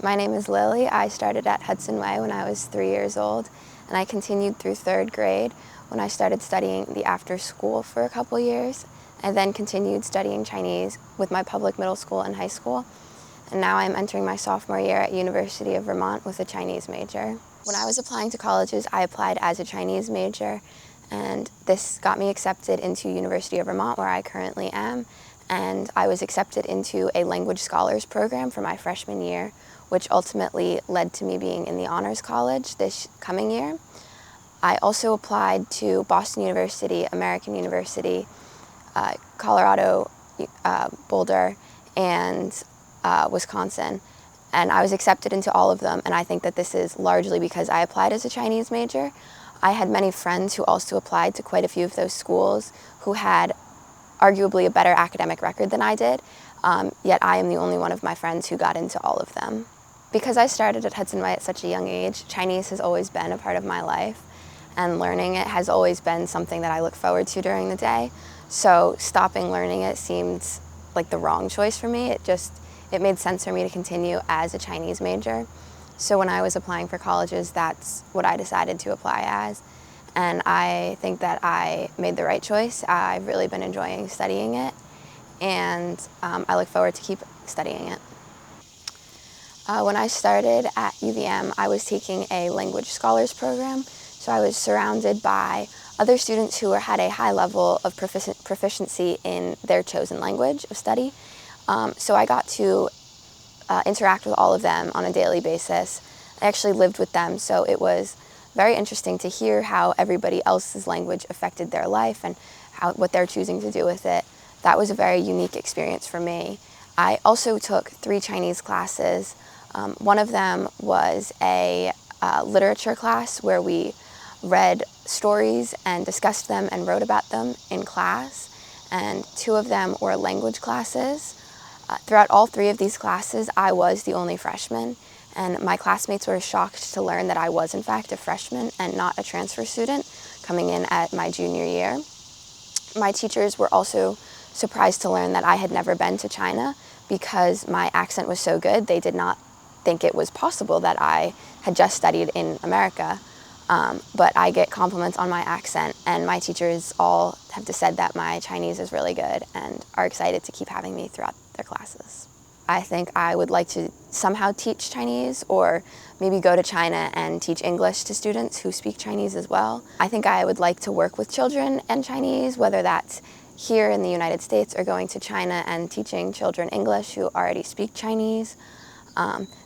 My name is Lily. I started at Hudson Way when I was 3 years old, and I continued through 3rd grade when I started studying the after school for a couple years. I then continued studying Chinese with my public middle school and high school, and now I'm entering my sophomore year at University of Vermont with a Chinese major. When I was applying to colleges, I applied as a Chinese major, and this got me accepted into University of Vermont, where I currently am, and I was accepted into a language scholars program for my freshman year, which ultimately led to me being in the Honors College this coming year. I also applied to Boston University, American University, Colorado, Boulder, and Wisconsin, and I was accepted into all of them, and I think that this is largely because I applied as a Chinese major. I had many friends who also applied to quite a few of those schools who had arguably a better academic record than I did, yet I am the only one of my friends who got into all of them. Because I started at Hudson Way at such a young age, Chinese has always been a part of my life, and learning it has always been something that I look forward to during the day. So stopping learning it seemed like the wrong choice for me. It made sense for me to continue as a Chinese major. So when I was applying for colleges, that's what I decided to apply as. And I think that I made the right choice. I've really been enjoying studying it, and I look forward to keep studying it. When I started at UVM, I was taking a language scholars program, so I was surrounded by other students who had a high level of proficiency in their chosen language of study. So I got to interact with all of them on a daily basis. I actually lived with them, so it was very interesting to hear how everybody else's language affected their life and what they're choosing to do with it. That was a very unique experience for me. I also took 3 Chinese classes. One of them was a literature class where we read stories and discussed them and wrote about them in class, and 2 of them were language classes. Throughout all 3 of these classes, I was the only freshman, and my classmates were shocked to learn that I was in fact a freshman and not a transfer student coming in at my junior year. My teachers were also surprised to learn that I had never been to China because my accent was so good. They did not think it was possible that I had just studied in America. But I get compliments on my accent, and my teachers all have said that my Chinese is really good and are excited to keep having me throughout their classes. I think I would like to somehow teach Chinese, or maybe go to China and teach English to students who speak Chinese as well. I think I would like to work with children and Chinese, whether that's here in the United States or going to China and teaching children English who already speak Chinese.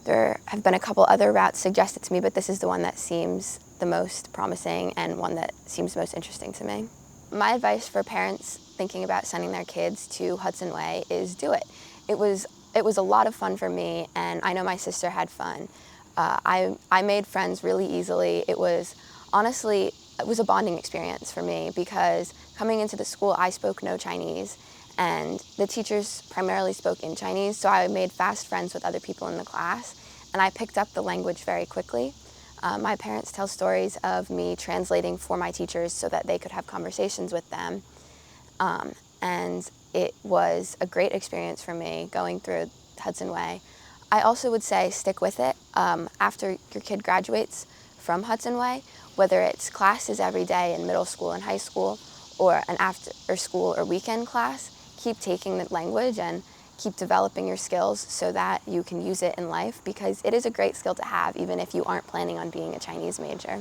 There have been a couple other routes suggested to me, but this is the one that seems the most promising and one that seems most interesting to me. My advice for parents thinking about sending their kids to Hudson Way is do it. It was a lot of fun for me, and I know my sister had fun. I made friends really easily. It was a bonding experience for me because coming into the school, I spoke no Chinese, and the teachers primarily spoke in Chinese, so I made fast friends with other people in the class, and I picked up the language very quickly. My parents tell stories of me translating for my teachers so that they could have conversations with them, and it was a great experience for me going through Hudson Way. I also would say stick with it. After your kid graduates from Hudson Way, whether it's classes every day in middle school and high school, or an after school or weekend class, keep taking the language and keep developing your skills so that you can use it in life, because it is a great skill to have even if you aren't planning on being a Chinese major.